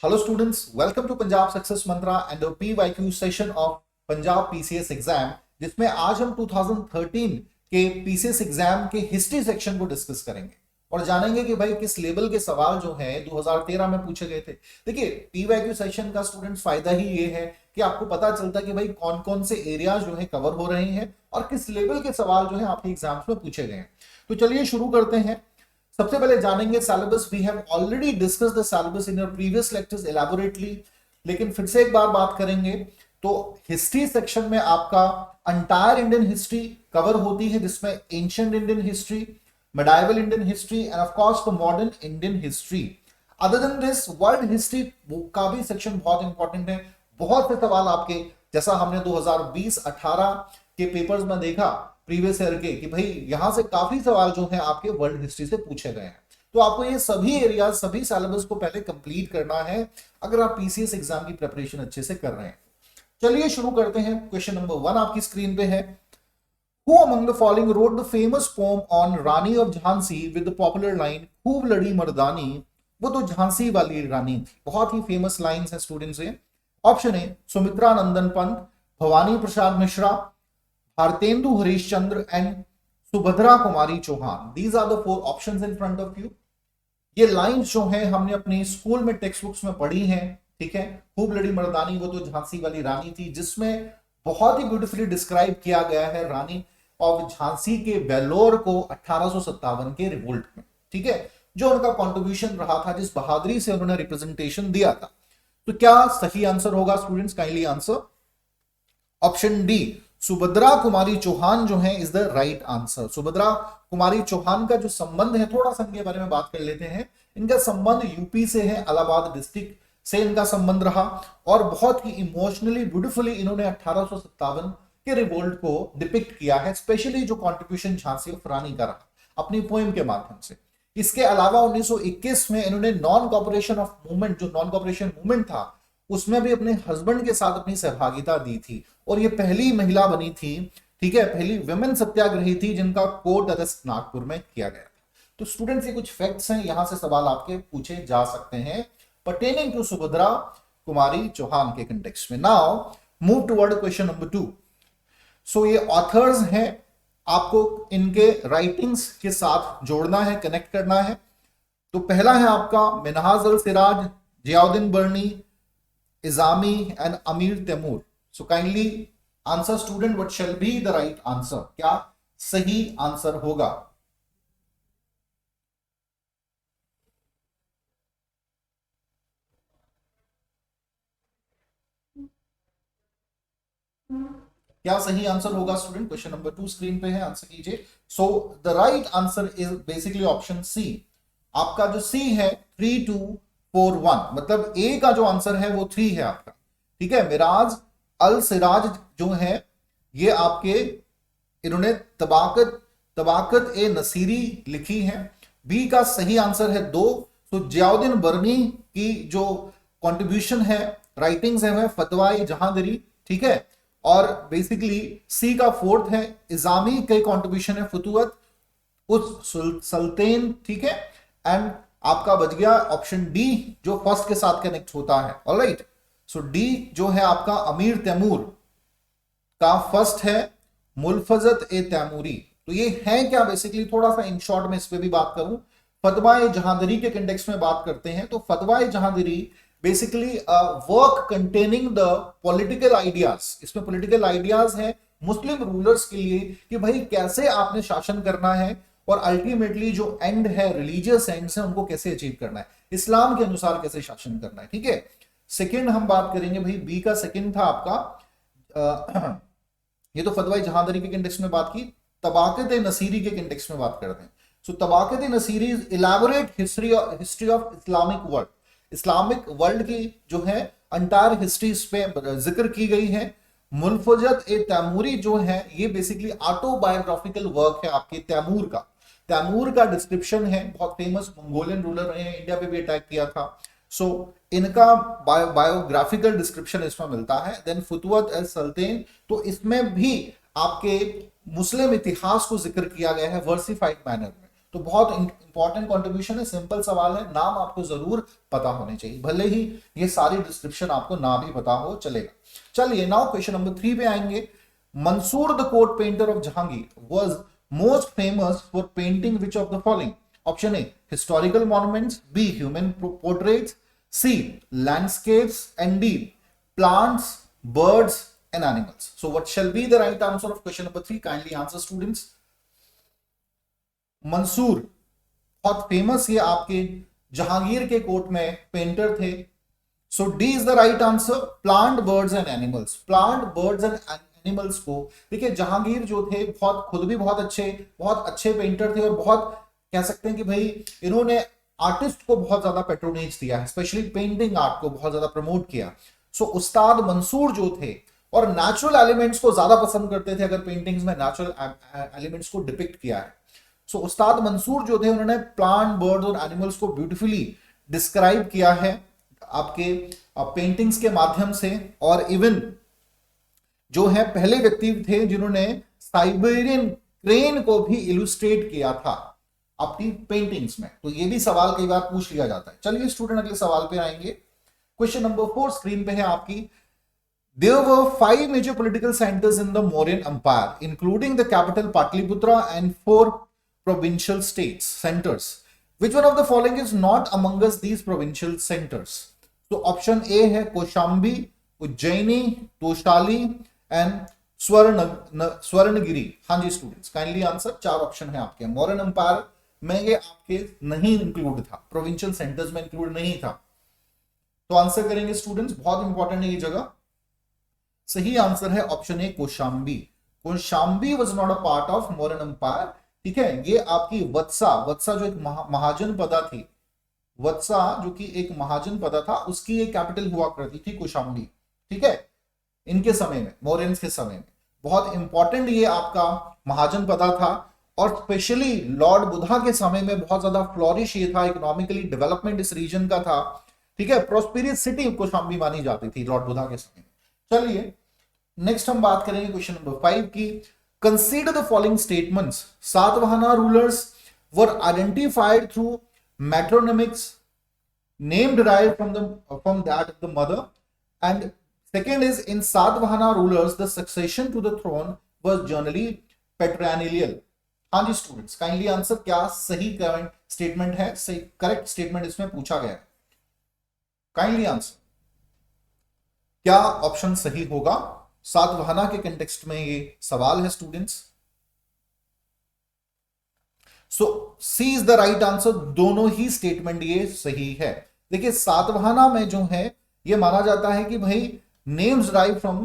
Hello students, welcome to Punjab Success Mantra and the PYQ session of Punjab PCS exam, जिसमें आज हम 2013 के PCS exam के history section को discuss करेंगे और जानेंगे कि भाई किस लेवल के सवाल जो हैं 2013 में पूछे गए थे। देखिए PYQ सेशन का स्टूडेंट्स फायदा ही ये है कि आपको पता चलता है कि भाई कौन कौन से एरियाज जो है कवर हो रहे हैं और किस लेवल के सवाल जो है आपके एग्जाम्स में पूछे गए हैं। तो चलिए शुरू करते हैं। सबसे पहले जानेंगे syllabus. We have already discuss the syllabus in your previous lectures elaborately, लेकिन फिर से एक बार बात करेंगे। तो हिस्ट्री सेक्शन में आपका अंटायर इंडियन हिस्ट्री कवर होती है, जिसमें ancient Indian history, medieval Indian history end of course the modern Indian history. Other than this world history का भी सेक्शन बहुत इंपॉर्टेंट है। बहुत से सवाल आपके, जैसा हमने 2020-18 के पेपर्स में देखा प्रीवियस ईयर के, कि भाई यहां से काफी सवाल जो है आपके वर्ल्ड हिस्ट्री से पूछे गए हैं। तो आपको ये सभी एरिया, सभी सिलेबस को पहले कंप्लीट करना है अगर आप पीसीएस एग्जाम की प्रिपरेशन अच्छे से कर रहे हैं। चलिए शुरू करते हैं। क्वेश्चन नंबर 1 आपकी स्क्रीन पे है। Who among the following wrote the famous poem on Rani of Jhansi with the popular line खूब लड़ी मर्दानी? वो तो झांसी वाली रानी थी। बहुत ही फेमस लाइंस है स्टूडेंट्स ये। Option A Sumitra Nandan Pant, Bhawani Prasad Mishra, Bharatendu Harishchandra and Subhadra Kumari Chauhan. These are the 4 options in front of you. ये लाइंस जो है हमने अपने स्कूल में टेक्स्ट बुक्स में पढ़ी हैं, ठीक है। खूब लड़ी मर्दानी वो तो झांसी वाली रानी थी, जिसमें बहुत ही ब्यूटीफुली डिस्क्राइब किया गया है रानी ऑफ झांसी के बेलोर को 1857 के रिवोल्ट में, ठीक है, जो उनका कॉन्ट्रीब्यूशन रहा था, जिस बहादुरी से उन्होंने रिप्रेजेंटेशन दिया था। तो क्या सही आंसर होगा students? Kindly answer option D, Subhadra Kumari Chauhan जो है is the right answer. Subhadra Kumari Chauhan का जो संबंध है, थोड़ा सा इनके बारे में बात कर लेते हैं। इनका संबंध यूपी से है, इलाहाबाद डिस्ट्रिक्ट से इनका संबंध रहा और बहुत ही इमोशनली ब्यूटीफुली इन्होंने 1857 के रिवोल्ट को डिपिक्ट किया है, स्पेशली जो कंट्रीब्यूशन झांसी ऑफ रानी का रहा अपनी पोएम के माध्यम से। इसके अलावा 1921 में इन्होंने नॉन कॉपरेशन ऑफ मूवमेंट, जो नॉन कॉपरेशन मूवमेंट था, उसमें भी अपने हस्बैंड के साथ अपनी सहभागिता दी थी और ये पहली महिला बनी थी, ठीक है, पहली विमेन सत्याग्रही थी जिनका कोर्ट अरेस्ट नागपुर में किया गया था। तो स्टूडेंट्स ये कुछ फैक्ट्स हैं, यहां से सवाल आपके पूछे जा सकते हैं पर्टेनिंग टू सुभद्रा कुमारी चौहान के कंटेक्स्ट में। Now move toward question number 2। सो ये ऑथर्स हैं, आपको इनके राइटिंग्स के साथ जोड़ना है, कनेक्ट करना है। तो पहला है आपका Minhaj al Siraj, Ziauddin Barani, Isami and Amir Timur. So kindly answer student, what shall be the right answer? क्या सही आंसर होगा? क्या सही आंसर होगा स्टूडेंट? क्वेश्चन नंबर 2 स्क्रीन पे है, आंसर कीजिए। So the right answer is basically option C. आपका जो सी है 3241, मतलब ए का जो आंसर है वो 3 है आपका, ठीक है। मिराज अल सिराज जो है ये आपके, इन्होंने तबाकत ए नसीरी लिखी है। बी का सही आंसर है 2। तो जियाउद्दीन बर्नी की जो कंट्रीब्यूशन है, राइटिंग्स है, वह फतवा ए जहांगीरी, ठीक है। और बेसिकली सी का 4th है, इजामी के कंट्रीब्यूशन है फतुवत उस सुल्तान, ठीक है। एंड आपका बच गया ऑप्शन डी जो फर्स्ट के साथ कनेक्ट होता है। ऑलराइट, सो डी जो है आपका अमीर तैमूर का फर्स्ट है मुल्फजत ए तैमूरी। तो ये है क्या बेसिकली, थोड़ा सा इन शॉर्ट में इस पे भी बात करूं। फतवा ए जहांगीरी के कंटेक्स्ट में बात करते हैं तो Fatwa e Jahangiri basically work containing the political ideas. इसमें पॉलिटिकल आइडियाज है मुस्लिम रूलर्स के लिए कि भाई कैसे आपने शासन करना है और अल्टीमेटली जो एंड है, रिलीजियस एंड्स है, उनको कैसे अचीव करना है, इस्लाम के अनुसार कैसे शासन करना है, ठीक है। सेकंड हम बात करेंगे भाई, बी का सेकंड था आपका ये तो फतवा जहांगीरी के कंटेक्स्ट में बात की। तबाकत नसीरी के कंटेक्स्ट में बात करते हैं। So Tabaqat Nasiri elaborate history of Islamic world. Islamic world की जो है अंटायर हिस्ट्री इस पे जिक्र की गई है। मुल्फजत ए तैमूरी जो है ये बेसिकली ऑटोबायोग्राफिकल वर्क है आपके तैमूर का। तैमूर का डिस्क्रिप्शन है, बहुत फेमस मंगोलियन रूलर रहे हैं, इंडिया पे भी अटैक किया था। सो इनका बायोग्राफिकल डिस्क्रिप्शन इसमें मिलता है। देन फतुवत अल सुल्तान, तो इसमें भी आपके मुस्लिम इतिहास को जिक्र किया गया है वर्सिफाइड मैनर में। तो बहुत इंपॉर्टेंट कंट्रीब्यूशन है, सिंपल सवाल है, नाम आपको जरूर पता होने चाहिए, भले ही ये सारी डिस्क्रिप्शन आपको ना भी पता हो चलेगा। चलिए नाउ क्वेश्चन नंबर 3 पे आएंगे। Mansur the court painter of Jahangir was most famous for painting which of the following? Option A historical monuments, B human portraits, C landscapes, and D plants, birds and animals. So what shall be the right answer of question number 3? Kindly answer students. Mansoor बहुत famous ये आपके जहांगीर के court में painter थे। So D is the right answer, plant, birds and animals. Plant, birds and animals को देखिए जहांगीर जो थे बहुत खुद भी बहुत अच्छे पेंटर थे और बहुत कह सकते हैं कि भाई इन्होंने आर्टिस्ट को बहुत ज्यादा पेट्रोनेज दिया है, स्पेशली पेंटिंग आर्ट को बहुत ज्यादा प्रमोट किया। सो उस्ताद मंसूर जो थे और नेचुरल एलिमेंट्स को ज्यादा पसंद करते थे, अगर पेंटिंग्स में नेचुरल एलिमेंट्स को डिपिक्ट किया है। सो उस्ताद मंसूर जो थे उन्होंने प्लांट, बर्ड्स और एनिमल्स को ब्यूटीफुली डिस्क्राइब किया है आपके पेंटिंग्स के माध्यम से, और इवन जो है पहले व्यक्ति थे जिन्होंने साइबेरियन क्रेन को भी इलुस्ट्रेट किया था अपनी पेंटिंग्स में। तो ये भी सवाल कई बार पूछ लिया जाता है। चलिए स्टूडेंट अगले सवाल पे आएंगे। क्वेश्चन नंबर 4 स्क्रीन पे है आपकी। There were 5 major political centers in the Mauryan Empire, including the capital Patliputra and 4 provincial states centers. Which one of the following is not among these provincial centers? So option A है Kaushambi, Ujjaini, Toshali and Swarnagiri. हाँ जी students kindly answer. 4 option है आपके। Mauryan empire में ये आपके नहीं include था, प्रोविंशियल सेंटर्स में इंक्लूड नहीं था। तो आंसर करेंगे स्टूडेंट्स, बहुत इंपॉर्टेंट है ये जगह। सही आंसर है option A Kaushambi. Kaushambi was not a part of Mauryan empire. ठीक है, ये आपकी वत्सा जो एक महाजनपदा थी, वत्सा जो कि एक महाजनपदा था, उसकी एक कैपिटल हुआ करती थी कौशाम्बी। ठीक है, इनके समय में, मौर्यंस के समय में बहुत इंपॉर्टेंट ये आपका महाजनपदा था, और स्पेशली लॉर्ड बुधा के समय में बहुत ज्यादा फ्लोरिश ये था, इकोनॉमिकली डेवलपमेंट इस रीजन का था। ठीक है, प्रोस्पेरियस सिटी कौशाम्बी मानी जाती थी लॉर्ड बुधा के समय। चलिए नेक्स्ट हम बात करेंगे क्वेश्चन नंबर 5 की। Consider the following statements. Satavahana rulers were identified through matronymics, name derived from that of the mother, and second is in Satavahana rulers the succession to the throne was generally patrilineal. हाँ जी students kindly answer, क्या सही statement है, सही correct statement इसमें पूछा गया है। काइंडली आंसर, क्या ऑप्शन सही होगा? सातवाहना के कंटेक्स्ट में ये सवाल है students. So C is the right answer. दोनों ही स्टेटमेंट ये सही है। देखिए सातवाहना में जो है ये माना जाता है कि भाई names drive from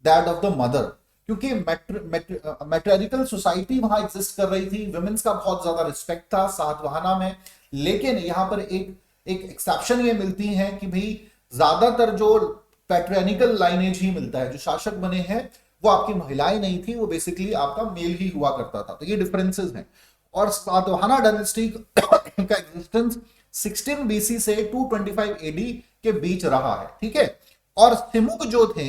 that of the mother, क्योंकि मैट्रियार्कल सोसाइटी वहां एग्जिस्ट कर रही थी, वुमेन्स का बहुत ज्यादा रिस्पेक्ट था सातवाहना में। लेकिन यहां पर एक एक्सेप्शन ये मिलती है कि भाई ज्यादातर जो पैट्रियार्कल लाइनेज ही मिलता है, जो शासक बने हैं वो आपकी महिलाएं नहीं थी, वो बेसिकली आपका मेल ही हुआ करता था। तो ये डिफरेंसेस हैं। और सातवाहना डायनेस्टी का एग्जिस्टेंस 16 बीसी से 225 एडी के बीच रहा है। ठीक है, और सिमुक जो थे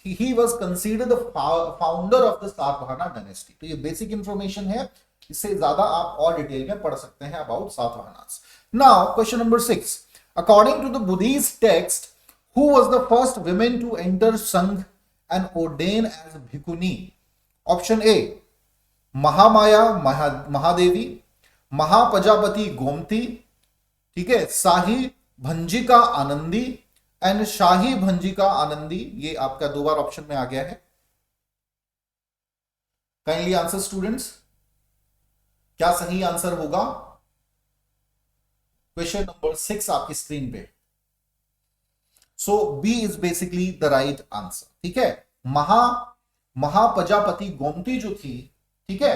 he was considered the founder of the Satavahana dynasty. तो ये बेसिक इंफॉर्मेशन है, इससे ज्यादा आप और डिटेल में पढ़ सकते हैं about Satavahanas. Now question number 6, according to the Buddhist text who was the first women to enter Sangh and ordain as bhikkhuni? Option A Mahamaya Mahadevi, Mahaprajapati Gomti, ठीक है, शाही भंजिका आनंदी एंड शाही भंजिका आनंदी। ये आपका 2 बार ऑप्शन में आ गया है। काइंडली आंसर स्टूडेंट्स, क्या सही आंसर होगा? क्वेश्चन नंबर 6 आपकी स्क्रीन पे। So B is basically the right answer. ठीक है, महाप्रजापति गोमती जो थी, ठीक है,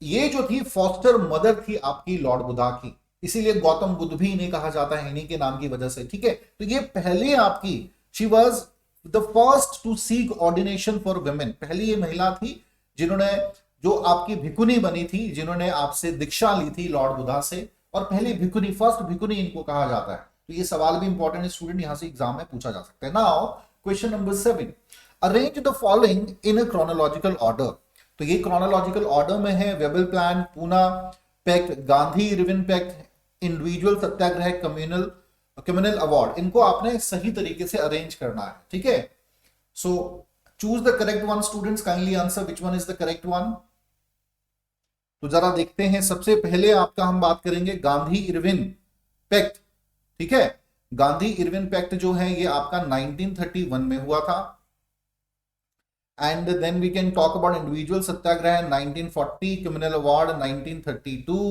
ये जो थी फॉस्टर मदर थी आपकी लॉर्ड बुधा की, इसीलिए गौतम बुद्ध भी इन्हें कहा जाता है, इन्हीं के नाम की वजह से। ठीक है, तो ये पहले आपकी she was the first to seek ordination for women. पहली ये महिला थी जिन्होंने, जो आपकी भिकुनी बनी थी, जिन्होंने आपसे दीक्षा ली थी लॉर्ड बुधा से, और पहली भिकुनी, फर्स्ट भिकुनी इनको कहा जाता है। तो ये सवाल भी इंपॉर्टेंट है स्टूडेंट, यहां से एग्जाम में पूछा जा सकता है। Now question number 7, arrange the following in a chronological order. तो ये क्रोनोलॉजिकल ऑर्डर में है, Wavell plan, Poona, pact, Gandhi Irwin pact, individual satyagraha, communal award, इनको आपने सही तरीके से अरेंज करना है, ठीक है। So choose the correct one students, kindly answer which one is the correct one. तो जरा देखते हैं, सबसे पहले आपका हम बात करेंगे गांधी इरविन पैक्ट, ठीक है। गांधी इरविन पैक्ट जो है ये आपका 1931 में हुआ था। And then we can talk about individual satyagraha 1940, communal award 1932,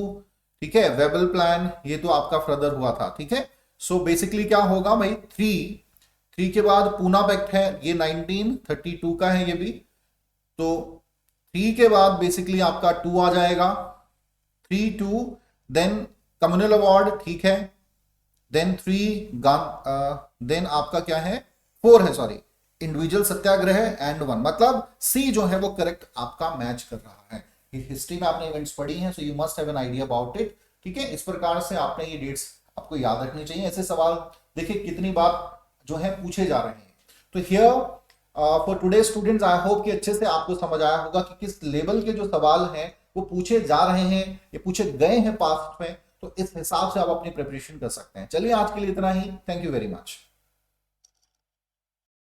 ठीक है। वेबल प्लान ये तो आपका फर्दर हुआ था, ठीक है। सो बेसिकली क्या होगा भाई, थ्री के बाद पूना पैक्ट है, ये 1932 का है ये भी। तो 3 के बाद बेसिकली आपका 2 आ जाएगा, 3 2, देन कम्युनल अवार्ड, ठीक है, देन 3 देन आपका क्या है 4 है, सॉरी, इंडिविजुअल सत्याग्रह एंड 1, मतलब सी जो है वो करेक्ट आपका मैच कर रहा है। हिस्ट्री में आपने इवेंट्स पढ़ी हैं, so you must have an idea about it, ठीक है। इस प्रकार से आपने ये डेट्स आपको याद रखनी चाहिए। ऐसे सवाल देखिए कितनी बार जो है पूछे जा रहे हैं। तो here for today students, I hope कि अच्छे से आपको समझ आया होगा कि किस लेवल के जो सवाल हैं वो पूछे जा रहे हैं, ये पूछे गए हैं पास्ट में। तो इस हिसाब से आप अपनी प्रिपरेशन कर सकते हैं। चलिए आज के लिए इतना ही, थैंक यू वेरी मच।